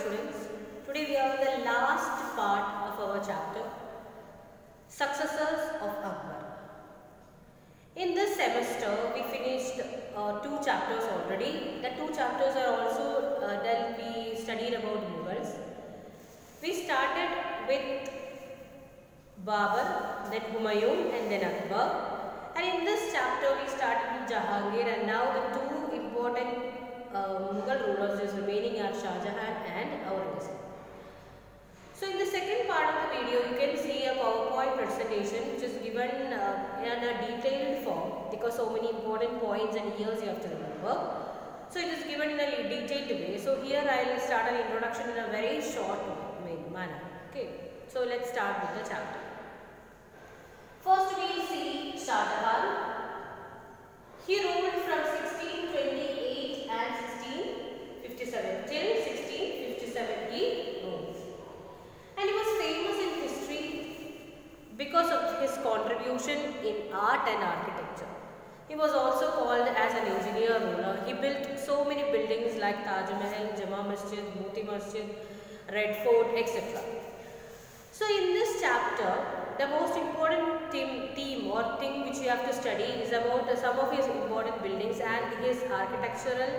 students. Today we are the last part of our chapter, Successors of Akbar. In this semester we finished two chapters already. The two chapters are also we studied about Mughals. We started with Babur, then Humayun and then Akbar. And in this chapter we started with Jahangir, and now the two important Mughal rulers is remaining are Shah Jahan and Aurangzeb. So in the second part of the video you can see a PowerPoint presentation which is given in a detailed form because so many important points and years you have to remember. So it is given in a detailed way. So here I will start an introduction in a very short manner. Okay. So let's start with the chapter. First we will see Shah Jahan. He ruled from 1628 and 1657 till 1657 he ruled. And he was famous in history because of his contribution in art and architecture. He was also called as an engineer ruler. He built so many buildings like Taj Mahal, Jama Masjid, Moti Masjid, Red Fort, etc. So in this chapter, the most important theme or thing which you have to study is about some of his important buildings and his architectural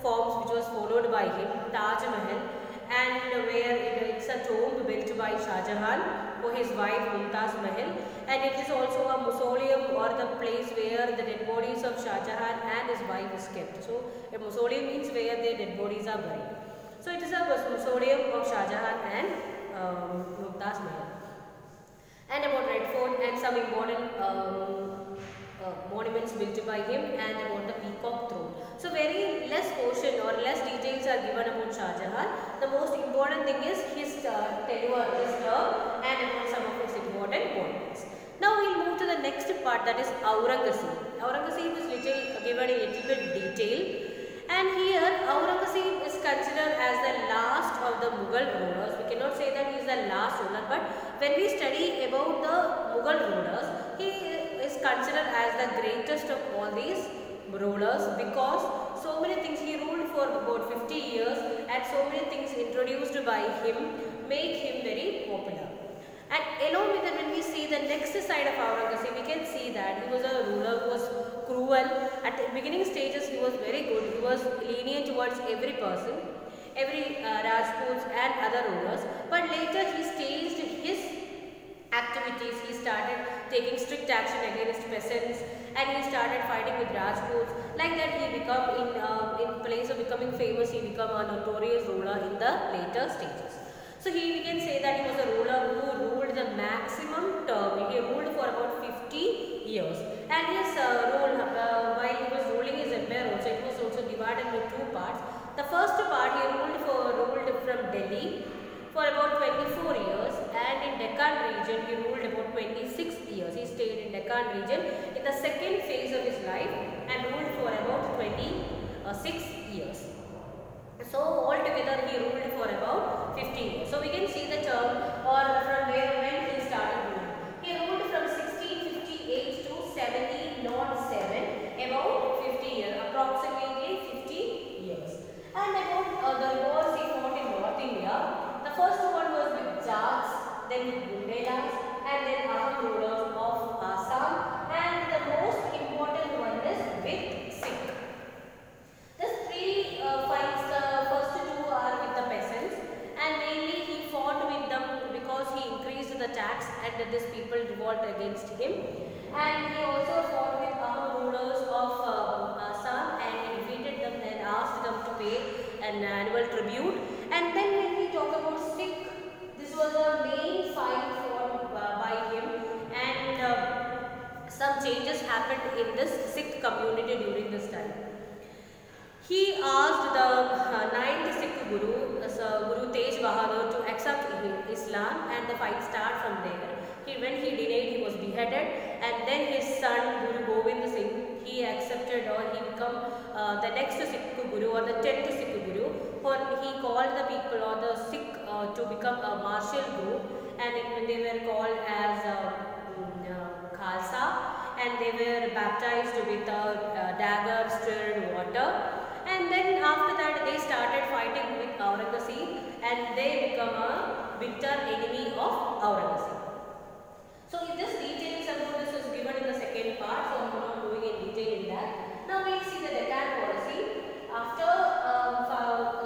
forms which was followed by him. Taj Mahal, and where it's a tomb built by Shah Jahan for his wife Mumtaz Mahal, and it is also a mausoleum or the place where the dead bodies of Shah Jahan and his wife is kept. So a mausoleum means where their dead bodies are buried. So it is a mausoleum of Shah Jahan and Mumtaz Mahal. And about Red Fort and some important monuments built by him, and about the Peacock Throne. So very less portion or less details are given about Shah Jahan. The most important thing is his tenure, his term, and about some of his important monuments. Now we will move to the next part, that is Aurangzeb. Aurangzeb is given in a little bit detail. And here Aurangzeb is considered as the last of the Mughal rulers. We cannot say that he is the last ruler, but when we study about the Mughal rulers, he is considered as the greatest of all these rulers because so many things he ruled for about 50 years and so many things introduced by him make him very popular. And along with that, when we see the next side of Aurangzeb, we can see that he was a ruler who was cruel. At the beginning stages he was very good. He was lenient towards every person, every Rajputs and other rulers. But later he staged his activities. He started taking strict action against peasants and he started fighting with Rajputs. Like that he became in place of becoming famous, he became a notorious ruler in the later stages. So we can say that he was a ruler who ruled the maximum term. He ruled for about 50 years. And his rule, while he was ruling his empire also, it was also divided into two parts. The first part he ruled from Delhi for about 24 years, and in Deccan region he ruled about 26 years. He stayed in Deccan region in the second phase of his life and ruled for about 26 years. So altogether he ruled for about 15 years. So we can see the term or from when he started ruling. He ruled from 1658 to 1707, about 50 years, approximately 50 years. And about the wars he fought in North India. The first one was with Jats, then with Bundelas, and then Ahom rulers of Assam, and the most important one is with Sikh. These three fights, the first two are with the peasants, and mainly he fought with them because he increased the tax and these people revolt against him. And he also fought with Ahom rulers of Assam and he defeated them and asked them to pay an annual tribute. And then when we talk about Sikh, this was a main fight fought by him, and some changes happened in this Sikh community during this time. He asked the 9th Sikh Guru, Guru Tej Bahadur, to accept Islam, and the fight started from there. When he denied, he was beheaded, and then his son Guru Gobind Singh, he accepted or he became the next Sikh Guru or the 10th Sikh Guru. He called the people or the Sikh to become a martial group, and they were called as Khalsa, and they were baptized with dagger stirred water. And then after that they started fighting with Aurangzeb, and they become a bitter enemy of Aurangzeb. So this details about this is given in the second part, so I am not going in detail in that. Now we will see the Deccan policy. After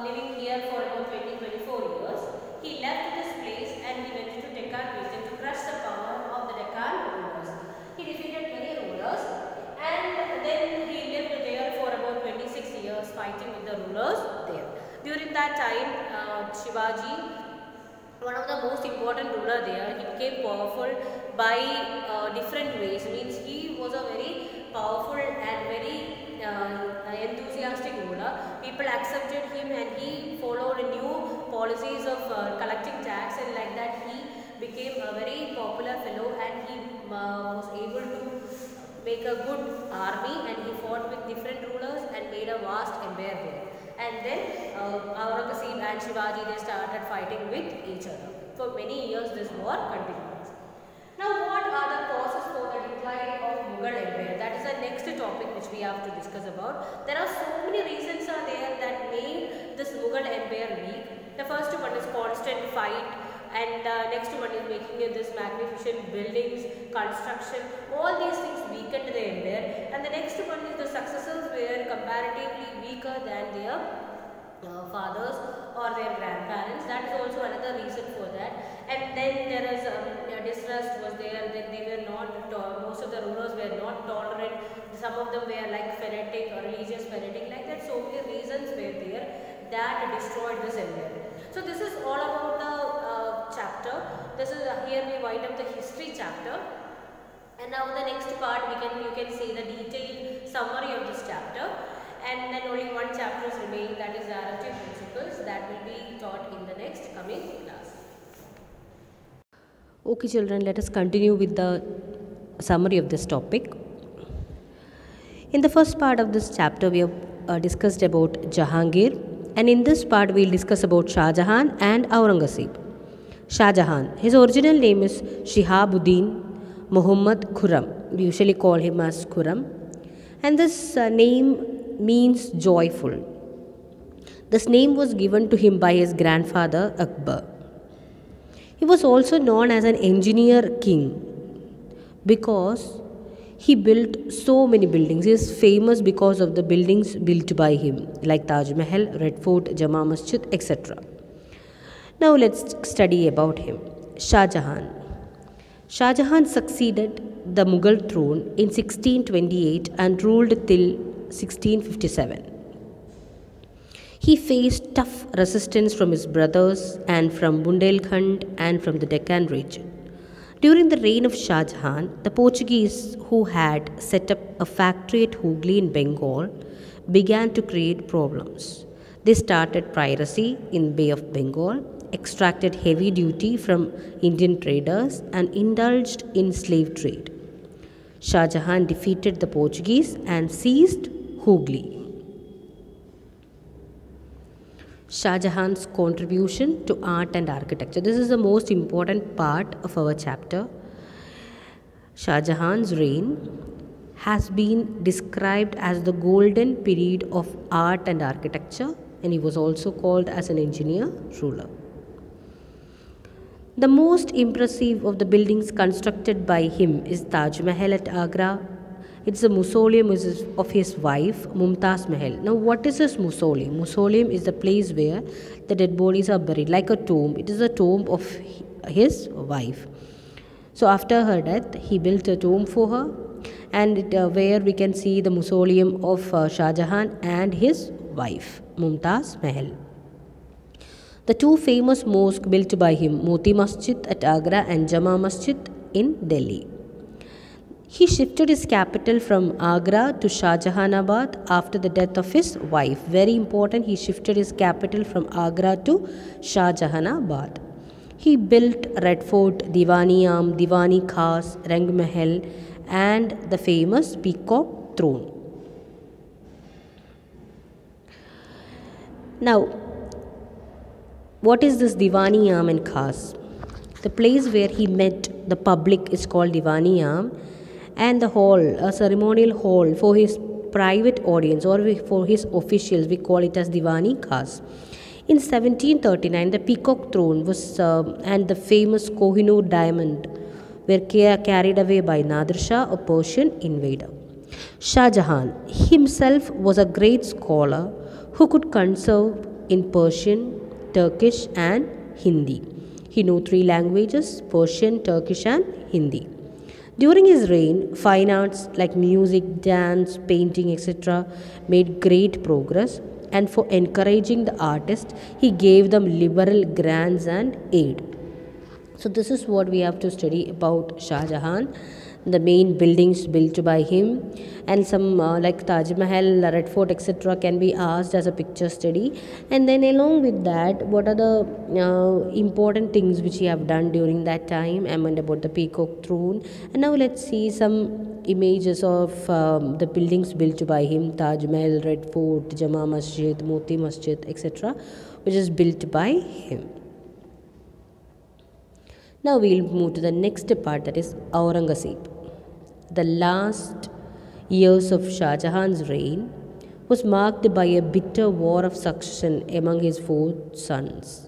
living here for about 20-24 years, he left this place and he went to Deccan region to crush the power of the Deccan rulers. He defeated many rulers and then he lived there for about 26 years fighting with the rulers there. During that time, Shivaji, one of the most important ruler there, he became powerful by different ways. Means he was a very powerful and very enthusiastic ruler. People accepted him and he followed new policies of collecting tax, and like that he became a very popular fellow, and he was able to make a good army, and he fought with different rulers and made a vast empire there. And then Aurangzeb and Shivaji, they started fighting with each other. For many years this war continues. Now what are the causes for the decline of Mughal Empire? That is the next topic which we have to discuss about. There are so many reasons are there that made this Mughal Empire weak. The first one is constant fight, and next one is making this magnificent buildings, construction. All these things weakened the empire, and the next one is the successors were comparatively weaker than their fathers or their grandparents. That is also another reason for that. And then there is distrust was there. Then they were not, most of the rulers were not tolerant. Some of them were like fanatic or religious fanatic, like that. So many reasons were there that destroyed this empire. So this is all about the chapter. This is here we wind up the history chapter. And now the next part you can see the detailed summary of this chapter. And then only one chapter is remaining, that is directive principles, that will be taught in the next coming class. Okay children, let us continue with the summary of this topic. In the first part of this chapter we have discussed about Jahangir, and in this part we will discuss about Shah Jahan and Aurangzeb. Shah Jahan, his original name is Shihabuddin Muhammad Khurram. We usually call him as Khurram, and this name means joyful. This name was given to him by his grandfather Akbar. He was also known as an engineer king because he built so many buildings. He is famous because of the buildings built by him, like Taj Mahal, Red Fort, Jama Masjid, etc. Now let's study about him. Shah Jahan. Shah Jahan succeeded the Mughal throne in 1628 and ruled till 1657. He faced tough resistance from his brothers and from Bundelkhand and from the Deccan region. During the reign of Shah Jahan, the Portuguese, who had set up a factory at Hooghly in Bengal, began to create problems. They started piracy in Bay of Bengal, extracted heavy duty from Indian traders, and indulged in slave trade. Shah Jahan defeated the Portuguese and seized Hooghly. Shah Jahan's contribution to art and architecture. This is the most important part of our chapter. Shah Jahan's reign has been described as the golden period of art and architecture, and he was also called as an engineer ruler. The most impressive of the buildings constructed by him is Taj Mahal at Agra. It's a mausoleum of his wife, Mumtaz Mahal. Now, what is this mausoleum? Mausoleum is the place where the dead bodies are buried, like a tomb. It is a tomb of his wife. So, after her death, he built a tomb for her, and where we can see the mausoleum of Shah Jahan and his wife, Mumtaz Mahal. The two famous mosques built by him, Moti Masjid at Agra and Jama Masjid in Delhi. He shifted his capital from Agra to Shahjahanabad after the death of his wife. Very important, he shifted his capital from Agra to Shahjahanabad. He built Red Fort, Diwani-am, Diwani Khas, Rang Mahal, and the famous Peacock Throne. Now, what is this Diwani-am and Khas? The place where he met the public is called Diwani-am, and the hall, a ceremonial hall for his private audience or for his officials, we call it as Diwani Khas. In 1739, the Peacock Throne was and the famous Kohinoor diamond were carried away by Nadir Shah, a Persian invader. Shah Jahan himself was a great scholar who could converse in Persian, Turkish and Hindi. He knew 3 languages: Persian, Turkish and Hindi. During his reign, fine arts like music, dance, painting, etc. made great progress, and for encouraging the artists, he gave them liberal grants and aid. So this is what we have to study about Shah Jahan, the main buildings built by him, and some like Taj Mahal, Red Fort, etc. can be asked as a picture study. And then along with that, what are the important things which he have done during that time, and about the Peacock Throne. And now let's see some images of the buildings built by him: Taj Mahal, Red Fort, Jama Masjid, Moti Masjid, etc., which is built by him. Now we will move to the next part, that is Aurangzeb. The last years of Shah Jahan's reign was marked by a bitter war of succession among his 4 sons.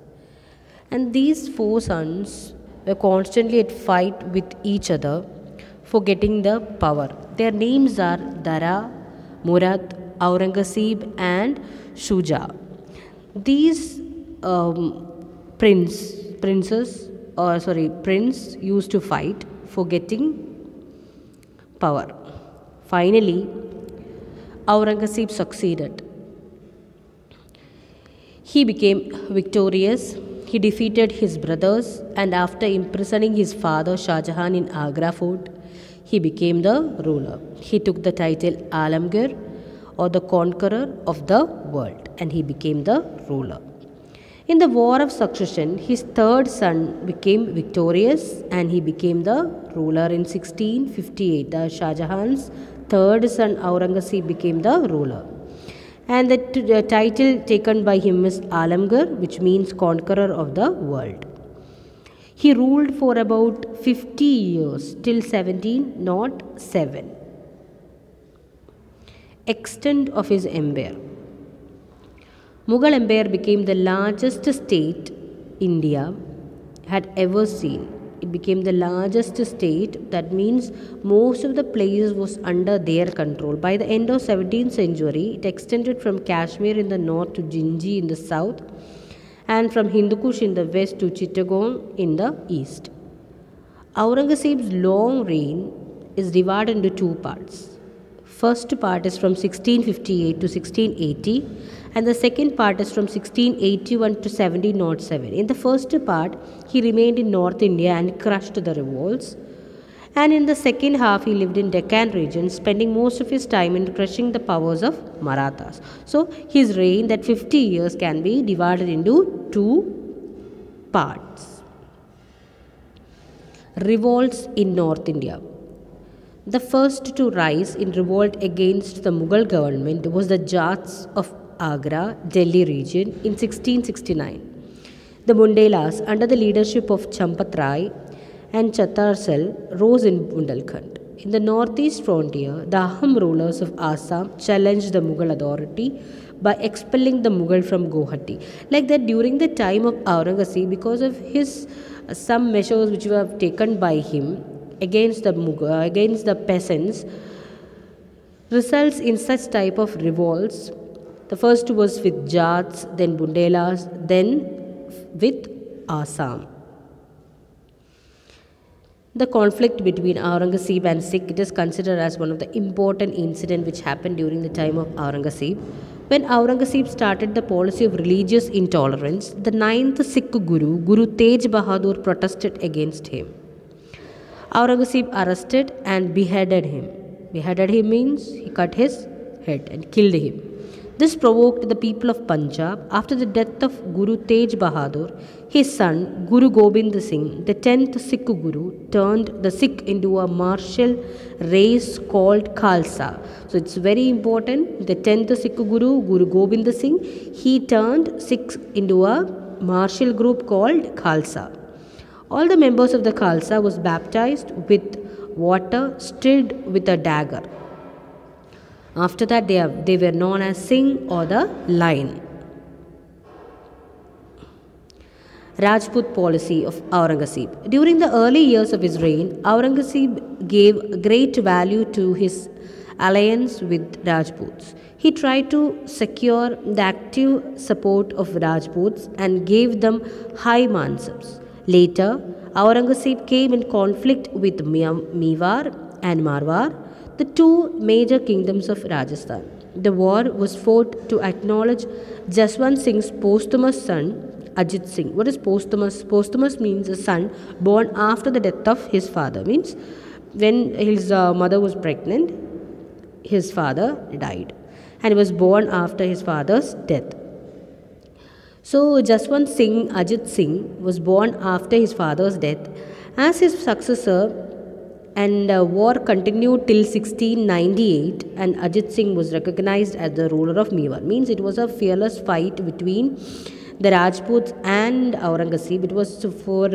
And these 4 sons were constantly at fight with each other for getting the power. Their names are Dara, Murad, Aurangzeb and Shuja. These prince used to fight for getting power. Finally, Aurangzeb succeeded. He became victorious. He defeated his brothers, and after imprisoning his father Shah Jahan in Agra Fort, he became the ruler. He took the title Alamgir, or the conqueror of the world, and he became the ruler. In the war of succession, his 3rd son became victorious and he became the ruler in 1658. The Shah Jahan's 3rd son Aurangzeb became the ruler. And the title taken by him is Alamgir, which means conqueror of the world. He ruled for about 50 years till 1707. Extent of his empire. Mughal Empire became the largest state India had ever seen. It became the largest state. That means most of the places was under their control. By the end of 17th century, it extended from Kashmir in the north to Jinji in the south, and from Hindu Kush in the west to Chittagong in the east. Aurangzeb's long reign is divided into 2 parts. First part is from 1658 to 1680, and the second part is from 1681 to 1707. In the first part, he remained in North India and crushed the revolts. And in the second half, he lived in Deccan region, spending most of his time in crushing the powers of Marathas. So, his reign, that 50 years, can be divided into 2 parts. Revolts in North India. The first to rise in revolt against the Mughal government was the Jats of Agra, Delhi region in 1669. The Bundelas, under the leadership of Champat Rai and Chatarsal, rose in Bundelkhand. In the northeast frontier, the Ahom rulers of Assam challenged the Mughal authority by expelling the Mughal from Guwahati. Like that, during the time of Aurangzeb, because of his some measures which were taken by him against the peasants, results in such type of revolts. The first was with Jats, then Bundelas, then with Assam. The conflict between Aurangzeb and Sikh, it is considered as one of the important incidents which happened during the time of Aurangzeb. When Aurangzeb started the policy of religious intolerance, the 9th Sikh Guru, Guru Tej Bahadur, protested against him. Aurangzeb arrested and beheaded him. Beheaded him means he cut his head and killed him. This provoked the people of Punjab. After the death of Guru Tej Bahadur, his son Guru Gobind Singh, the 10th Sikh Guru, turned the Sikh into a martial race called Khalsa. So it's very important. The 10th Sikh Guru, Guru Gobind Singh, he turned Sikhs into a martial group called Khalsa. All the members of the Khalsa was baptized with water stirred with a dagger. After that, they were known as Singh or the Lion. Rajput policy of Aurangzeb. During the early years of his reign, Aurangzeb gave great value to his alliance with Rajputs. He tried to secure the active support of Rajputs and gave them high mansabs. Later, Aurangzeb came in conflict with Mewar and Marwar, the two major kingdoms of Rajasthan. The war was fought to acknowledge Jaswant Singh's posthumous son, Ajit Singh. What is posthumous? Posthumous means a son born after the death of his father. Means when his mother was pregnant, his father died, and he was born after his father's death. So Jaswant Singh, Ajit Singh, was born after his father's death as his successor, and war continued till 1698, and Ajit Singh was recognized as the ruler of Mewar. Means it was a fearless fight between the Rajputs and Aurangzeb. It was for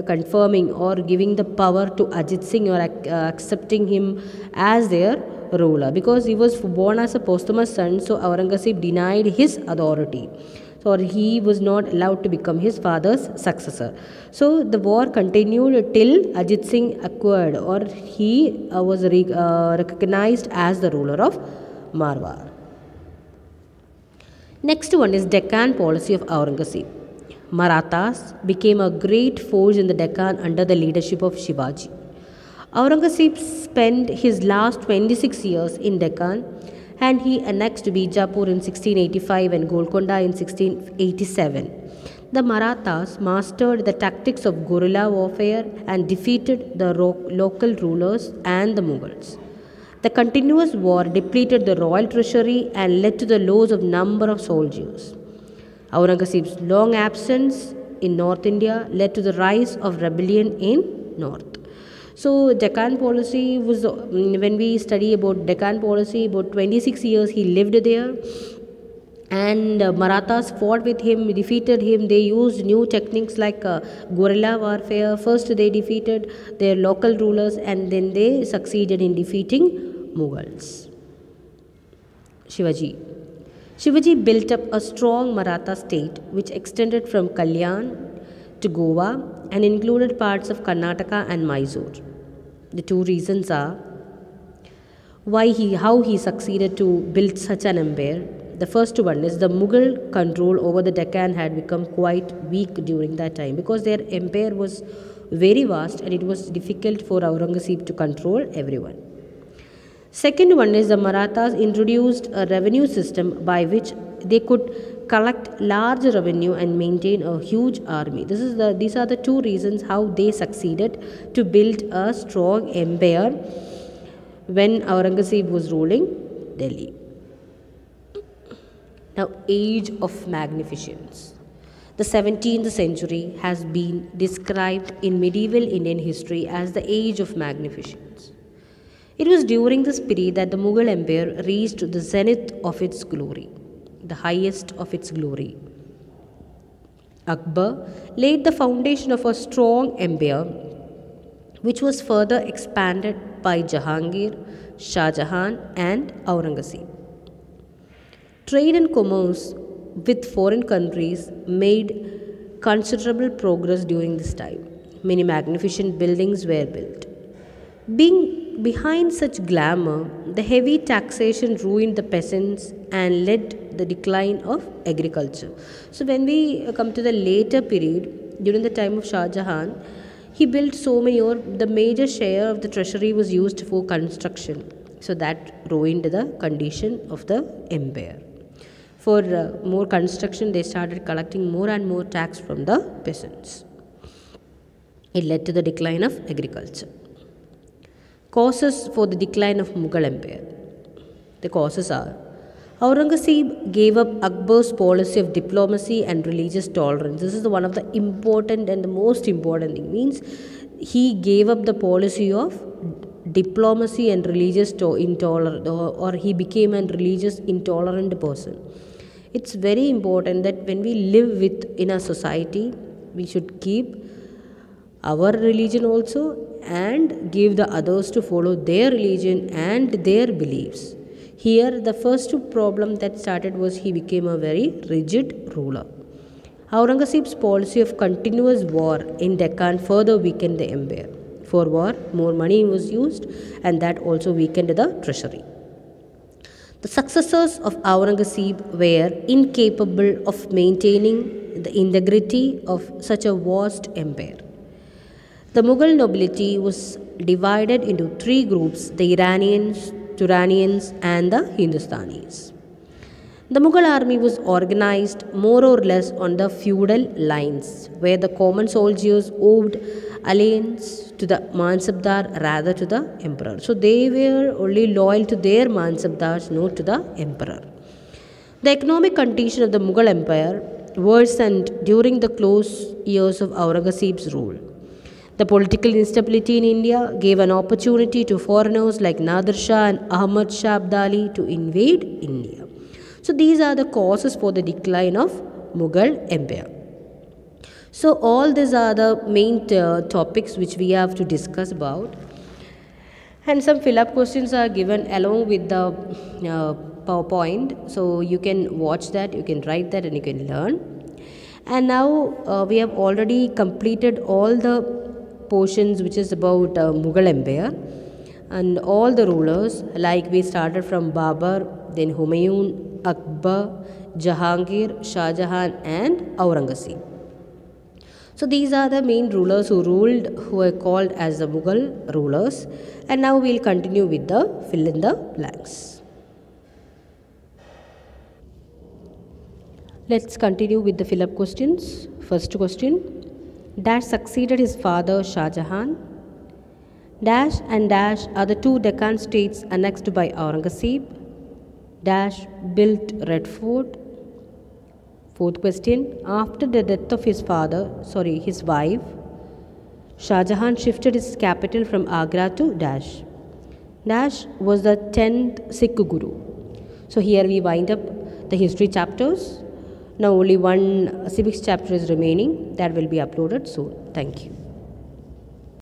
confirming or giving the power to Ajit Singh, or accepting him as their ruler, because he was born as a posthumous son. So Aurangzeb denied his authority, or he was not allowed to become his father's successor. So the war continued till Ajit Singh acquired, or he was recognized as the ruler of Marwar. Next one is Deccan policy of Aurangzeb. Marathas became a great force in the Deccan under the leadership of Shivaji. Aurangzeb spent his last 26 years in Deccan, and he annexed Bijapur in 1685 and Golconda in 1687. The Marathas mastered the tactics of guerrilla warfare and defeated the local rulers and the Mughals. The continuous war depleted the royal treasury and led to the loss of number of soldiers. Aurangzeb's long absence in North India led to the rise of rebellion in North. So Deccan policy was, when we study about Deccan policy, about 26 years he lived there, and Marathas fought with him, defeated him. They used new techniques like guerrilla warfare. First they defeated their local rulers, and then they succeeded in defeating Mughals. Shivaji built up a strong Maratha state which extended from Kalyan to Goa and included parts of Karnataka and Mysore. The two reasons are how he succeeded to build such an empire. The first one is the Mughal control over the Deccan had become quite weak during that time, because their empire was very vast and it was difficult for Aurangzeb to control everyone. Second one is the Marathas introduced a revenue system by which they could collect large revenue and maintain a huge army. These are the two reasons how they succeeded to build a strong empire when Aurangzeb was ruling Delhi. Now, age of magnificence. The 17th century has been described in medieval Indian history as the age of magnificence. It was during this period that the Mughal Empire reached the zenith of its glory, the highest of its glory. Akbar laid the foundation of a strong empire, which was further expanded by Jahangir, Shah Jahan, and Aurangzeb. Trade and commerce with foreign countries made considerable progress during this time. Many magnificent buildings were built. Behind such glamour, the heavy taxation ruined the peasants and led the decline of agriculture. So when we come to the later period, during the time of Shah Jahan, he built so many, or the major share of the treasury was used for construction. So that ruined the condition of the empire. For more construction, they started collecting more and more tax from the peasants. It led to the decline of agriculture. Causes for the decline of Mughal Empire. The causes are: Aurangzeb gave up Akbar's policy of diplomacy and religious tolerance. This is one of the important and the most important thing. Means he gave up the policy of diplomacy and religious intolerance, or he became a religious intolerant person. It's very important that when we live in a society, we should keep our religion also and give the others to follow their religion and their beliefs. Here the first problem that started was he became a very rigid ruler. Aurangzeb's policy of continuous war in Deccan further weakened the empire. For war, more money was used, and that also weakened the treasury. The successors of Aurangzeb were incapable of maintaining the integrity of such a vast empire. The Mughal nobility was divided into three groups: the Iranians, Turanians, and the Hindustanis. The Mughal army was organized more or less on the feudal lines, where the common soldiers owed allegiance to the Mansabdar rather to the emperor. So they were only loyal to their Mansabdars, not to the emperor. The economic condition of the Mughal empire worsened during the close years of Aurangzeb's rule. The political instability in India gave an opportunity to foreigners like Nadir Shah and Ahmad Shah Abdali to invade India. So these are the causes for the decline of Mughal empire. So all these are the main topics which we have to discuss about. And some fill-up questions are given along with the PowerPoint. So you can watch that, you can write that, and you can learn. And now we have already completed all the portions which is about Mughal empire and all the rulers, like we started from Babur, then Humayun, Akbar, Jahangir, Shah Jahan, and Aurangzeb. So these are the main rulers who ruled, who were called as the Mughal rulers. And now we will continue with the fill in the blanks. Let's continue with the fill up questions. First question: Dash succeeded his father Shah Jahan. Dash and Dash are the two Deccan states annexed by Aurangzeb. Dash built Red Fort. Fourth question: after the death of his wife, Shah Jahan shifted his capital from Agra to Dash. Dash was the 10th Sikh Guru. So here we wind up the history chapters. Now only one civics chapter is remaining, that will be uploaded soon. Thank you.